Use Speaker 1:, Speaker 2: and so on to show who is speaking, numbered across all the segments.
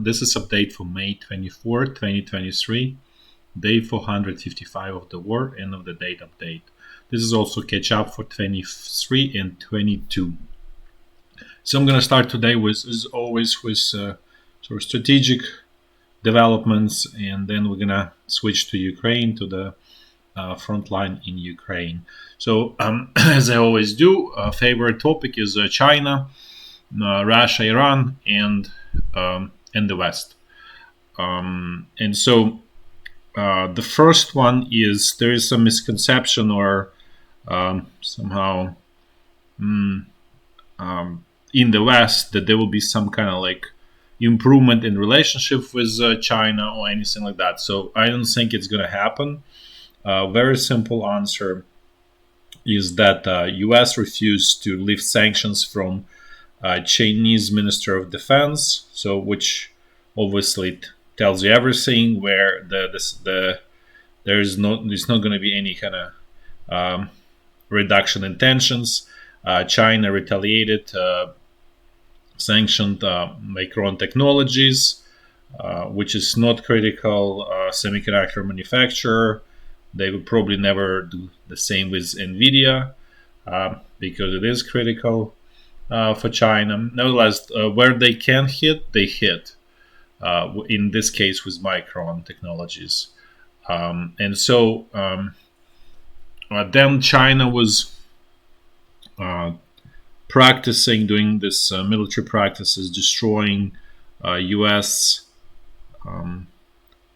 Speaker 1: This is update for May 24, 2023, day 455 of the war, end of the date update. This is also catch up for 23 and 22. So I'm going to start today with, as always, with sort of strategic developments, and then we're going to switch to Ukraine, to the front line in Ukraine. So as I always do, favorite topic is China, Russia, Iran, and the West. And so the first one is there is some misconception or somehow in the West that there will be some kind of like improvement in relationship with China or anything like that. So I don't think it's going to happen. Very simple answer is that U.S. refused to lift sanctions from Chinese Minister of Defense, so which obviously tells you everything. Where there's not going to be any kind of reduction in tensions. China retaliated, sanctioned Micron Technologies, which is not critical semiconductor manufacturer. They will probably never do the same with Nvidia because it is critical for China. Nevertheless, where they can hit, they hit. In this case, with Micron Technologies, and so then China was practicing, doing this military practices, destroying U.S.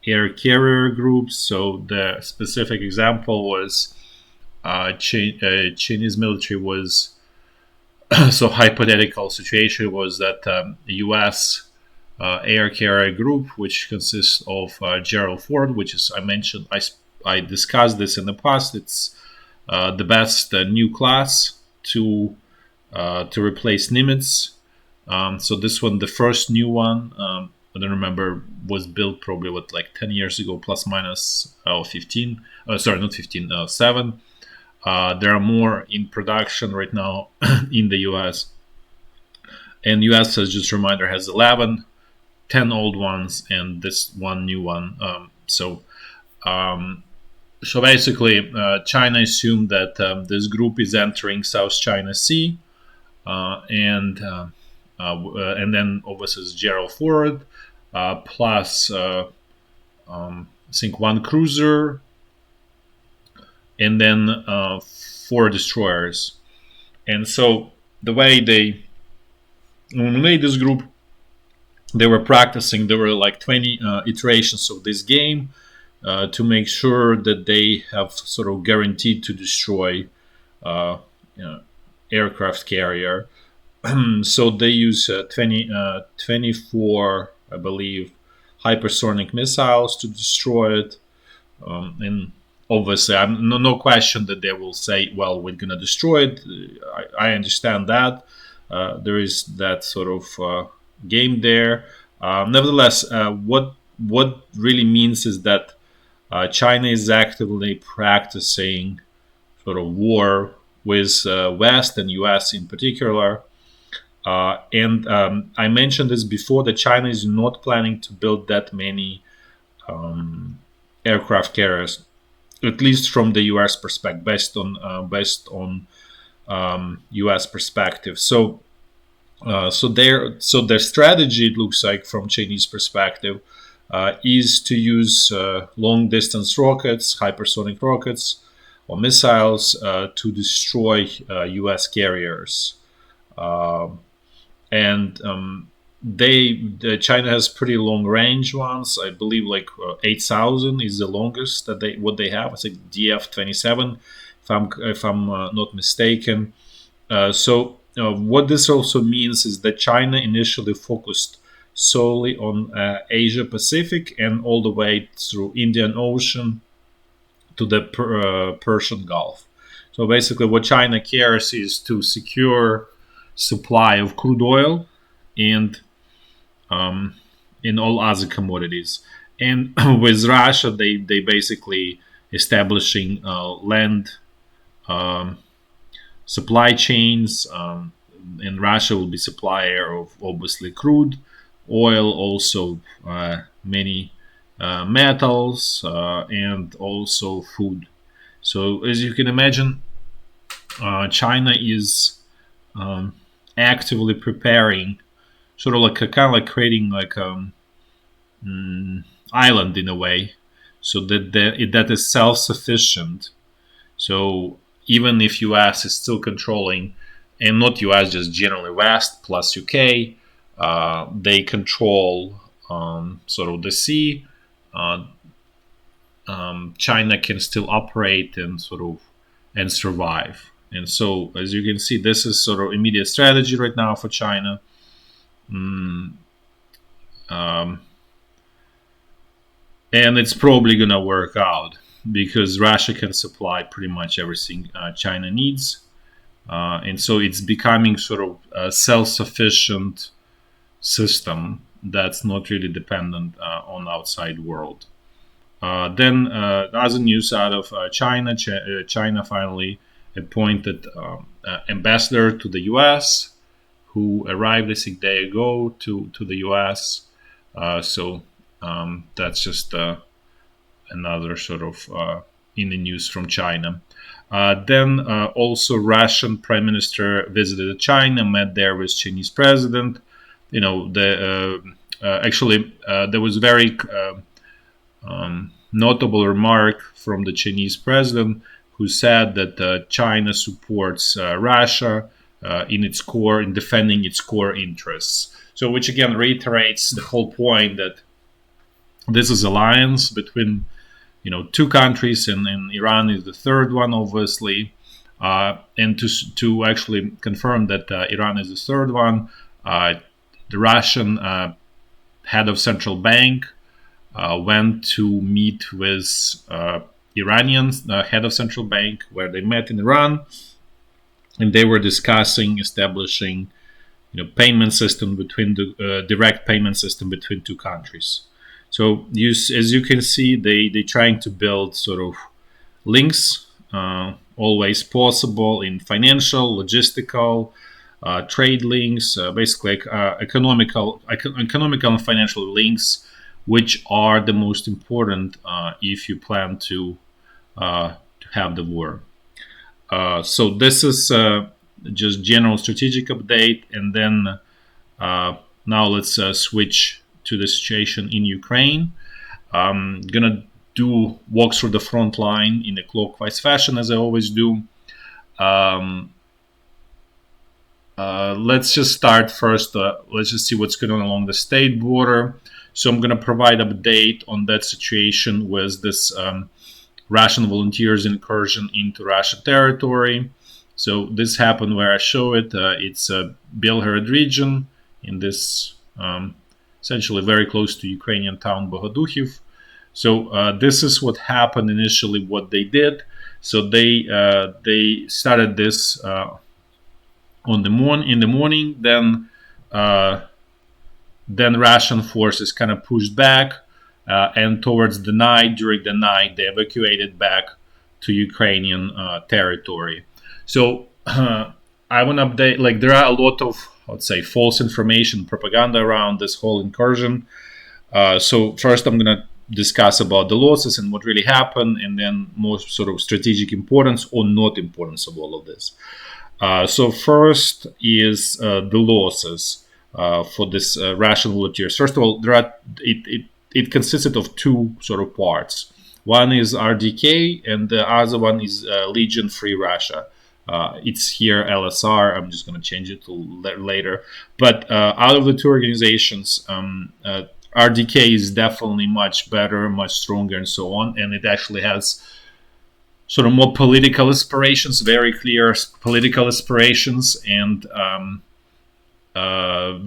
Speaker 1: Air carrier groups. So the specific example was Chinese military was so hypothetical situation was that the U.S. Air carrier group, which consists of Gerald Ford, which is I discussed this in the past. It's the best new class to replace Nimitz. So this one, the first new one, I don't remember, was built probably like 10 years ago, plus minus 15. Sorry, not 15, 7. There are more in production right now in the US. And US, as just a reminder, has 11, 10 old ones, and this one new one. So basically, China assumed that this group is entering South China Sea, and then obviously it's Gerald Ford, plus I think one cruiser, and then 4 destroyers. And so the way they made this group, they were practicing. There were like 20 iterations of this game to make sure that they have sort of guaranteed to destroy aircraft carrier. So they use 24, I believe, hypersonic missiles to destroy it. And obviously, no question that they will say, well, we're going to destroy it. I understand that. There is that sort of game there. Nevertheless, what really means is that China is actively practicing sort of war with West and US in particular. And I mentioned this before, that China is not planning to build that many aircraft carriers, at least from the US perspective, based on US perspective. So their strategy, it looks like, from Chinese perspective, is to use long distance rockets, hypersonic rockets, or missiles to destroy US carriers. And China has pretty long range ones. I believe like 8,000 is the longest that they have. I think DF-27, if I'm not mistaken. So what this also means is that China initially focused solely on Asia Pacific and all the way through Indian Ocean to the Persian Gulf. So basically, what China cares is to secure supply of crude oil and in all other commodities. And with Russia, they basically establishing land supply chains, and Russia will be supplier of obviously crude, oil, also many metals, and also food. So as you can imagine, China is um, actively preparing, sort of like kind of like creating like mm, island in a way, so that is self-sufficient. So even if US is still controlling, and not US, just generally West plus UK, they control sort of the sea. Uh, China can still operate and sort of and survive. And so, as you can see, this is sort of immediate strategy right now for China. Mm, um, and it's probably going to work out because Russia can supply pretty much everything China needs. And so it's becoming sort of a self-sufficient system that's not really dependent on outside world. Then other news out of China. China finally appointed ambassador to the U.S., who arrived I think a day ago to the U.S. So that's just another sort of in the news from China. Then also Russian Prime Minister visited China, met there with Chinese President. You know, actually there was very notable remark from the Chinese President, who said that China supports Russia in defending its core interests. So, which again reiterates the whole point that this is alliance between two countries, and Iran is the third one, obviously. And to actually confirm that Iran is the third one, the Russian head of central bank went to meet with Iranian head of central bank, where they met in Iran, and they were discussing establishing payment system between the direct payment system between two countries. So as you can see, they trying to build sort of links, always possible in financial, logistical, trade links, basically economical and financial links, which are the most important if you plan to have the war. So this is just general strategic update, and then now let's switch to the situation in Ukraine. I'm gonna walk through the front line in a clockwise fashion, as I always do. Let's just start first. Let's just see what's going on along the state border. So I'm going to provide an update on that situation with this Russian volunteers incursion into Russian territory. So this happened where I show it. It's Belgorod region in this essentially very close to Ukrainian town Bohodukhiv. So this is what happened initially. What they did. So they started this in the morning. Then Russian forces kind of pushed back, and towards the night, during the night, they evacuated back to Ukrainian territory. So I want to update. Like, there are a lot of, let's say, false information, propaganda around this whole incursion. So first, I'm going to discuss about the losses and what really happened, and then more sort of strategic importance or not importance of all of this. So first is the losses for this Russian volunteers. First of all, it consisted of two sort of parts. One is RDK, and the other one is Legion Free Russia. It's here LSR. I'm just going to change it to later. But out of the two organizations, RDK is definitely much better, much stronger, and so on. And it actually has sort of more political aspirations, very clear political aspirations, and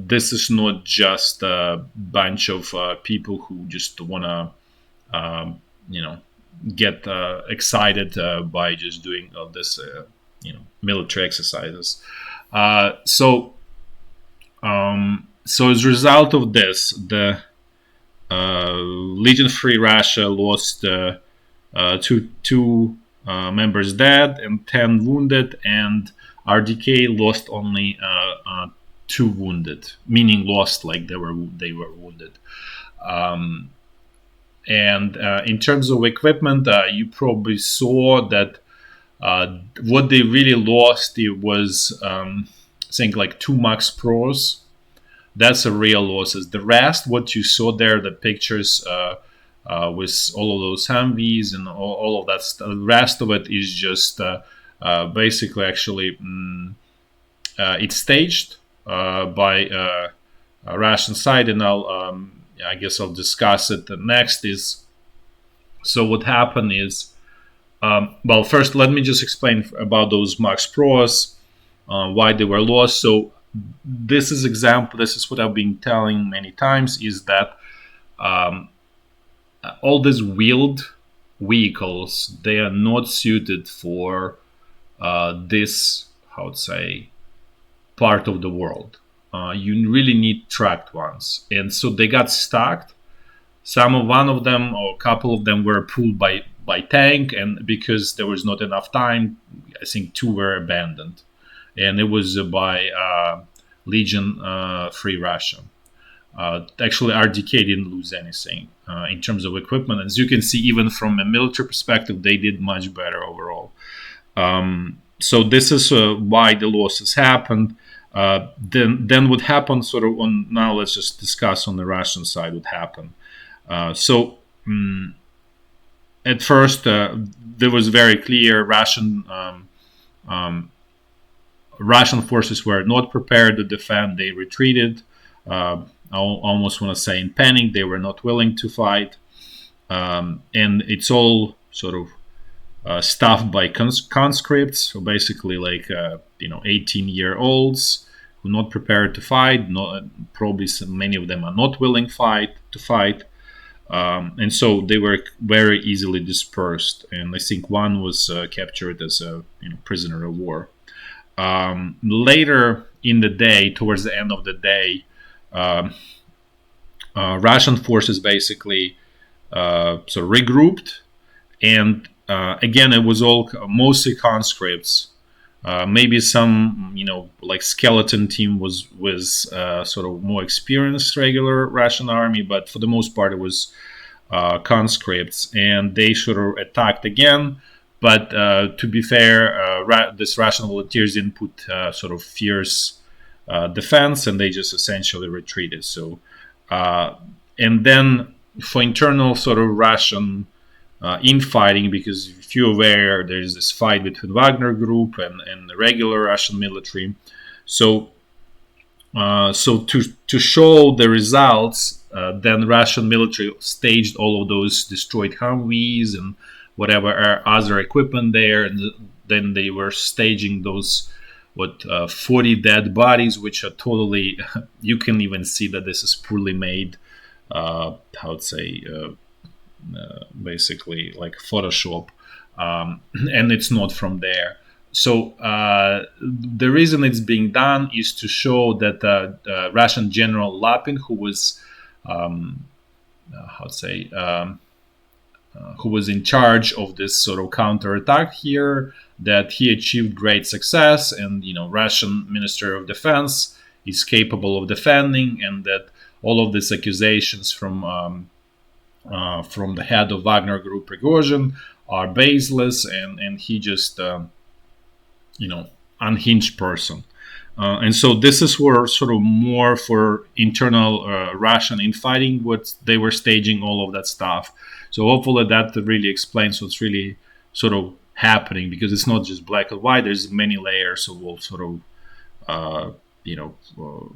Speaker 1: this is not just a bunch of people who just want to, get excited by just doing this, military exercises. So as a result of this, the Legion Free Russia lost two members dead and 10 wounded, and RDK lost only 2 wounded, meaning lost, like they were wounded. Um, and in terms of equipment, you probably saw that what they really lost, it was I think like 2 Max Pros. That's a real losses. The rest, what you saw there, the pictures with all of those Humvees and all of that stuff, the rest of it is just basically actually it's staged by Russian side, and I guess I'll discuss it. The next is, so what happened is, well, first let me just explain about those Max Pros, why they were lost. So this is what I've been telling many times, is that um, all these wheeled vehicles, they are not suited for this, how to say, part of the world. You really need tracked ones, and so they got stuck. One of them or a couple of them were pulled by tank, and because there was not enough time, I think 2 were abandoned, and it was by Legion Free Russia. Actually, RDK didn't lose anything in terms of equipment. As you can see, even from a military perspective, they did much better overall. So this is why the losses happened. Then what happened sort of on, now let's just discuss on the Russian side what happened. At first, there was very clear Russian forces were not prepared to defend. They retreated. I almost want to say in panic. They were not willing to fight. And it's all sort of staffed by conscripts, so basically like 18-year-olds who are not prepared to fight. Probably many of them are not willing to fight. And so they were very easily dispersed, and I think one was captured as a prisoner of war. Later in the day, towards the end of the day, Russian forces basically sort of regrouped, and again, it was all mostly conscripts. Maybe some, like skeleton team was sort of more experienced regular Russian army, but for the most part, it was conscripts, and they sort of attacked again. But to be fair, this Russian volunteers didn't put sort of fierce defense, and they just essentially retreated. So, and then for internal sort of Russian infighting, because if you're aware, there's this fight between Wagner group and the regular Russian military. So to show the results, then Russian military staged all of those destroyed Humvees and whatever other equipment there, and then they were staging those 40 dead bodies, which are totally you can even see that this is poorly made. How to say? Basically like Photoshop, and it's not from there. So the reason it's being done is to show that Russian General Lapin, who was who was in charge of this sort of counterattack here, that he achieved great success, and Russian Minister of Defense is capable of defending, and that all of these accusations from the head of Wagner Group, Prigozhin, are baseless, and he just, unhinged person. And so this is where sort of more for internal Russian infighting, what they were staging all of that stuff. So hopefully that really explains what's really sort of happening, because it's not just black and white. There's many layers of all sort of,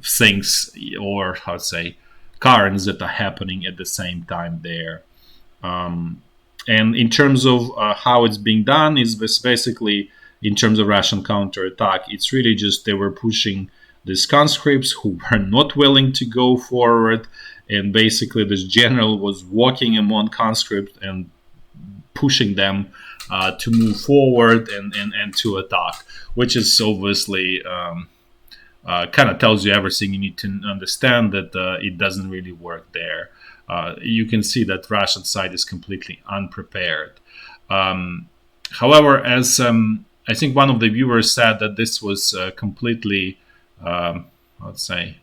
Speaker 1: things, or how to say, currents that are happening at the same time there. And in terms of how it's being done, is this basically in terms of Russian counterattack, it's really just they were pushing these conscripts who were not willing to go forward, and basically this general was walking among conscripts and pushing them to move forward and to attack, which is obviously kind of tells you everything you need to understand, that it doesn't really work there. You can see that Russian side is completely unprepared. However, as I think one of the viewers said, that this was completely, how let's say,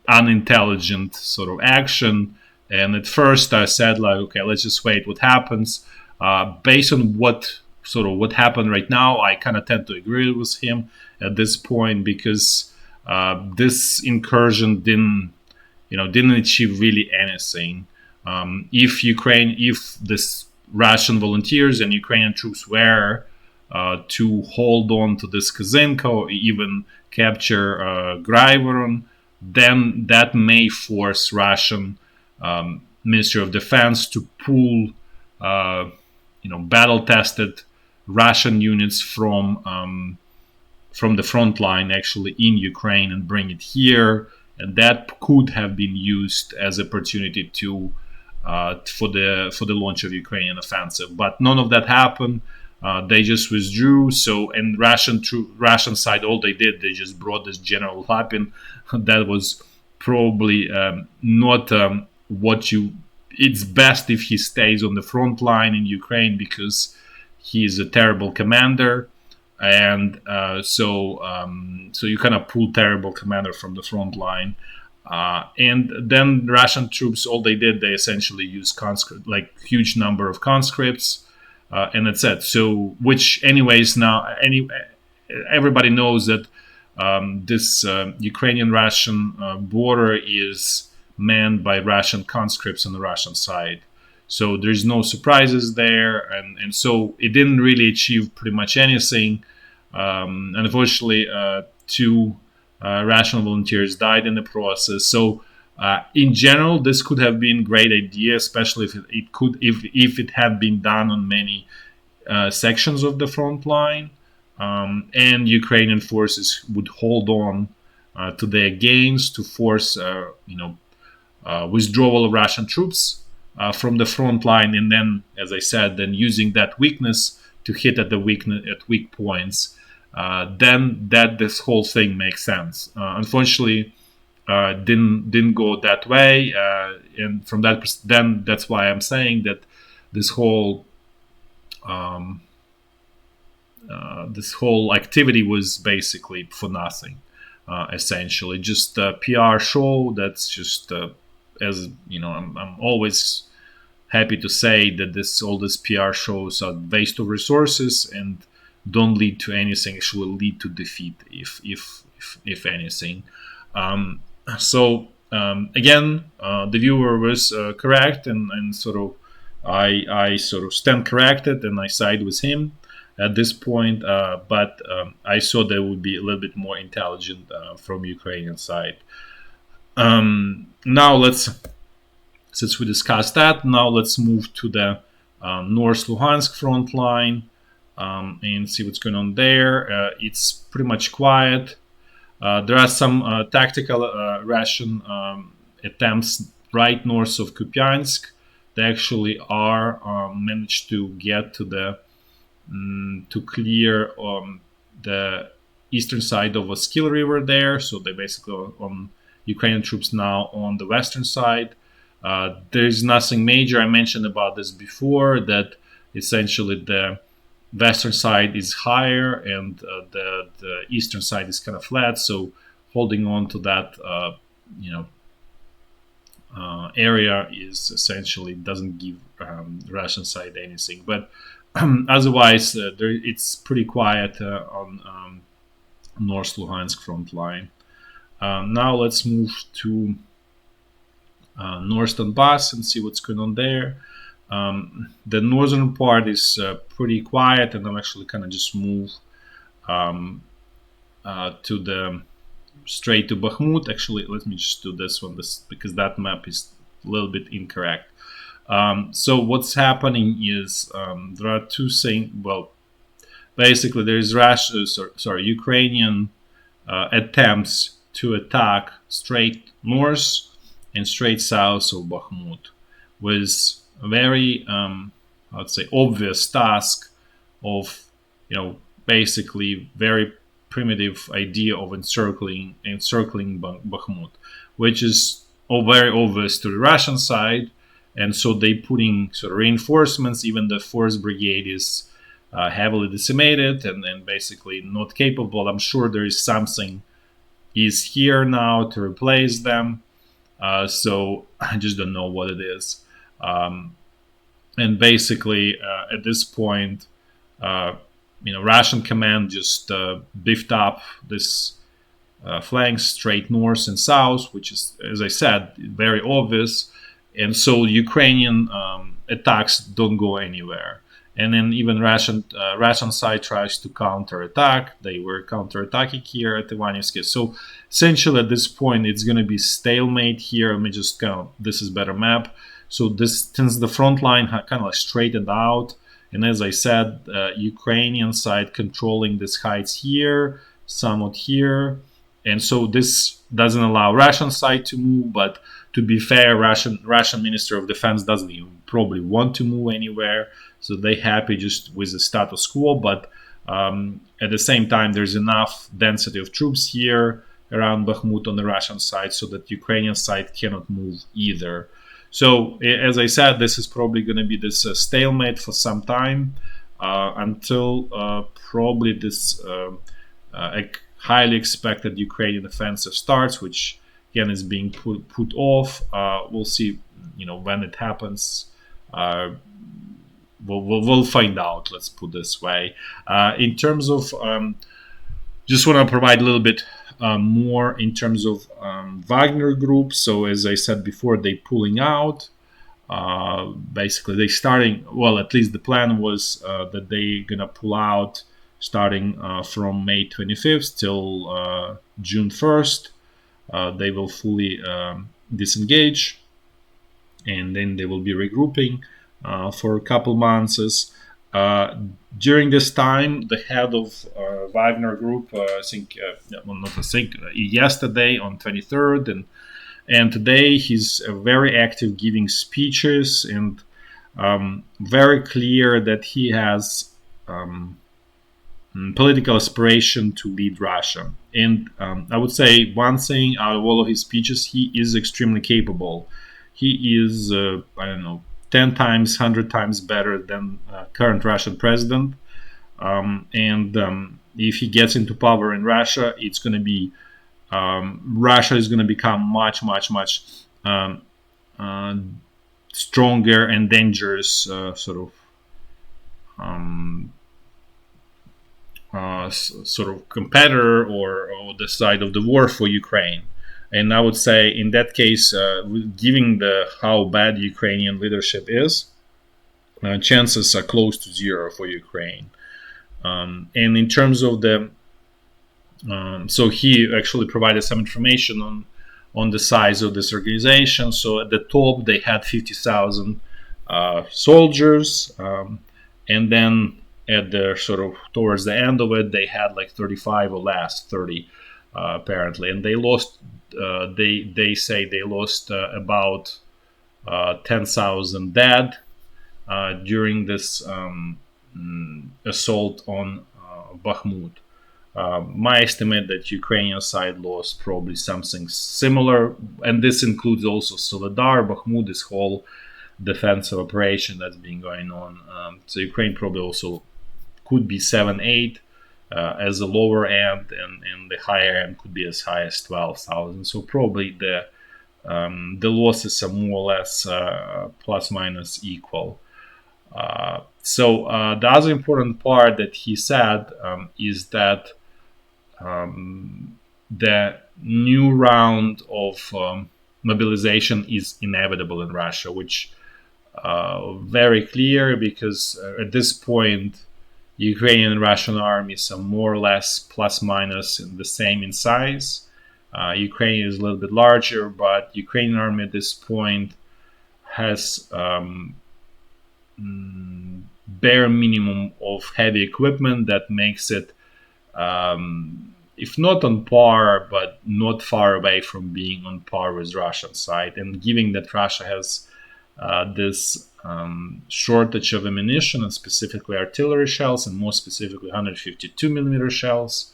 Speaker 1: unintelligent sort of action. And at first I said, like, okay, let's just wait what happens. Based on what happened right now, I kind of tend to agree with him at this point, because this incursion didn't achieve really anything. If this Russian volunteers and Ukrainian troops were to hold on to this Kazinko, even capture Gryvoron, then that may force Russian Ministry of Defense to pull, battle-tested Russian units from the front line actually in Ukraine and bring it here, and that could have been used as opportunity to for the launch of Ukrainian offensive. But none of that happened. They just withdrew. So, and Russian side, all they did, they just brought this General Lapin. That was probably not what you. It's best if he stays on the front line in Ukraine, because he is a terrible commander, and so you kind of pull terrible commander from the front line. And then Russian troops, all they did, they essentially used conscript, like huge number of conscripts, and that's it. So, which anyways now, everybody knows that this Ukrainian-Russian border is manned by Russian conscripts on the Russian side. So there's no surprises there, and so it didn't really achieve pretty much anything. Unfortunately, two Russian volunteers died in the process. So in general, this could have been a great idea, especially if it had been done on many sections of the front line, and Ukrainian forces would hold on to their gains to force withdrawal of Russian troops from the front line, and then, as I said, then using that weakness to hit at weak points. Then this whole thing makes sense. Unfortunately, didn't go that way, and from that, then that's why I'm saying that this whole activity was basically for nothing, essentially, just a PR show. That's just as you know, I'm always happy to say that all these PR shows are waste of resources and don't lead to anything. Actually, lead to defeat, if anything. Again, the viewer was correct, and sort of I sort of stand corrected, and I side with him at this point. But I saw there would be a little bit more intelligent from Ukrainian side. Now since we discussed that, now let's move to the North Lugansk front line and see what's going on there. It's pretty much quiet. There are some tactical Russian attempts right north of Kupiansk. They actually are managed to get to clear the eastern side of a Skill River there. So they basically on Ukrainian troops now on the western side. There's nothing major. I mentioned about this before, that essentially the western side is higher and the eastern side is kind of flat. So holding on to that, area is essentially doesn't give Russian side anything. But otherwise, it's pretty quiet on North Luhansk front line. Now let's move to North Donbass and see what's going on there. The northern part is pretty quiet, and I'm actually kind of just move to the straight to Bakhmut. Actually, let me just do this one, because that map is a little bit incorrect. So what's happening is there are two things. Well, basically there is Ukrainian attempts to attack straight north and straight south of Bakhmut, with a very, I'd say, obvious task of, basically very primitive idea of encircling Bakhmut, which is very obvious to the Russian side, and so they putting sort of reinforcements. Even the 4th Brigade is heavily decimated and basically not capable. I'm sure there is something is here now to replace them. So I just don't know what it is. And basically, at this point, uh, Russian command just beefed up this flanks straight north and south, which is, as I said, very obvious. And so Ukrainian attacks don't go anywhere. And then even Russian side tries to counterattack. They were counterattacking here at Ivanivsky. So essentially at this point, it's going to be stalemate here. Let me just count. This is better map. So this, since the front line kind of like straightened out, and as I said, Ukrainian side controlling these heights here, somewhat here, and so this doesn't allow Russian side to move. But to be fair, Russian Minister of Defense doesn't even probably want to move anywhere, so they happy just with the status quo. But at the same time, there's enough density of troops here around Bakhmut on the Russian side so that Ukrainian side cannot move either. So, as I said, this is probably going to be this stalemate for some time until probably this highly expected Ukrainian offensive starts, which again is being put off. We'll see, when it happens. We'll find out. Let's put this way. In terms of, just want to provide a little bit more in terms of Wagner group. So as I said before, they pulling out. Basically, they starting. Well, at least the plan was that they gonna pull out starting from May 25th till June 1st. They will fully disengage, and then they will be regrouping for a couple months. During this time, the head of Wagner Group, yesterday on 23rd, and today he's very active giving speeches and very clear that he has political aspiration to lead Russia. And I would say one thing out of all of his speeches, he is extremely capable. He is, 10 times, 100 times better than current Russian president. If he gets into power in Russia, it's going to be Russia is going to become much, much, much stronger and dangerous sort of competitor or the side of the war for Ukraine. And I would say in that case, given how bad Ukrainian leadership is, chances are close to zero for Ukraine. And in terms of the, so he actually provided some information on the size of this organization. So at the top, they had 50,000 soldiers, and then at the sort of towards the end of it, they had like 35 or less, 30 apparently, and they lost. They say they lost about 10,000 dead during this assault on Bakhmut. My estimate that Ukrainian side lost probably something similar, and this includes also Soledar, Bakhmut, this whole defensive operation that's been going on. So Ukraine probably also could be 7-8 as a lower end, and the higher end could be as high as 12,000. So probably the losses are more or less plus minus equal. So the other important part that he said is that the new round of mobilization is inevitable in Russia, which very clear because at this point Ukrainian and Russian armies are more or less plus minus the same in size. Ukraine is a little bit larger, but Ukrainian army at this point has bare minimum of heavy equipment that makes it, if not on par, but not far away from being on par with Russian side. And given that Russia has this shortage of ammunition, and specifically artillery shells, and more specifically 152 millimeter shells,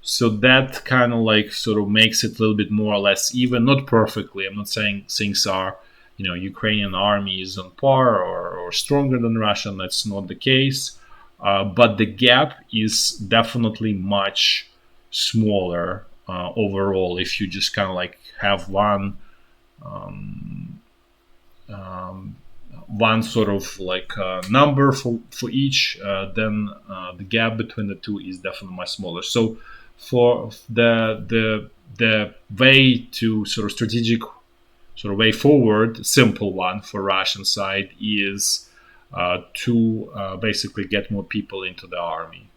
Speaker 1: so that kind of like sort of makes it a little bit more or less even, not perfectly. I'm not saying things are, Ukrainian army is on par or stronger than Russian. That's not the case. but the gap is definitely much smaller overall. If you just kind of like have um, um, one sort of like number for each, then the gap between the two is definitely much smaller. So for the way to sort of strategic sort of way forward, simple one for Russian side is to basically get more people into the army,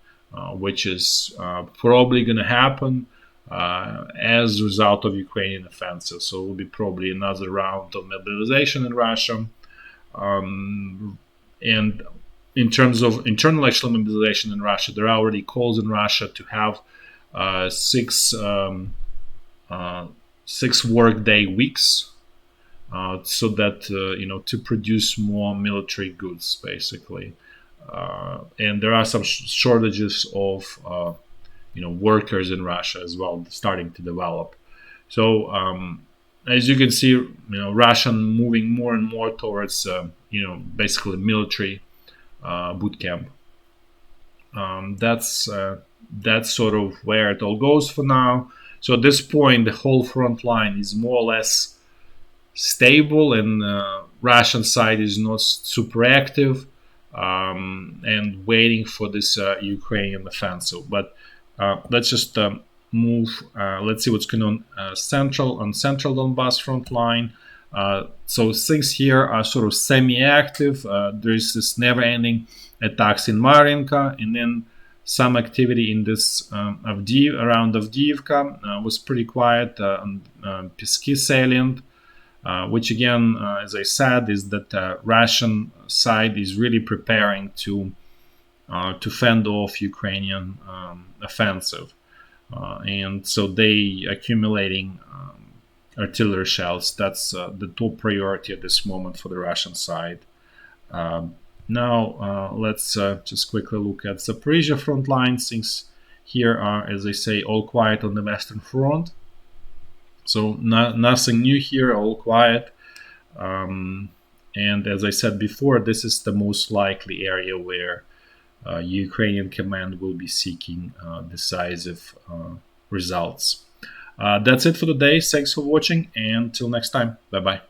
Speaker 1: which is probably going to happen as a result of Ukrainian offensive. So it will be probably another round of mobilization in Russia. And in terms of internal actual mobilization in Russia, there are already calls in Russia to have uh, six um, uh, 6 workday weeks, so that to produce more military goods, basically. And there are some shortages of workers in Russia as well, starting to develop. So as you can see, Russia moving more and more towards basically military boot camp. That's sort of where it all goes for now. So at this point, the whole front line is more or less stable, and Russian side is not super active, and waiting for this Ukrainian offensive. But let's just move. Let's see what's going on central Donbass front line. So things here are sort of semi-active. There is this never-ending attacks in Marinka, and then some activity in this around Avdiivka was pretty quiet on Pisky salient. Which again, as I said, is that Russian side is really preparing to fend off Ukrainian offensive, and so they accumulating artillery shells. That's the top priority at this moment for the Russian side. Now let's just quickly look at Zaporizhya front lines. Things here are, as I say, all quiet on the Western Front. So nothing new here, all quiet. And as I said before, this is the most likely area where Ukrainian command will be seeking decisive results. That's it for today. Thanks for watching, and till next time. Bye bye.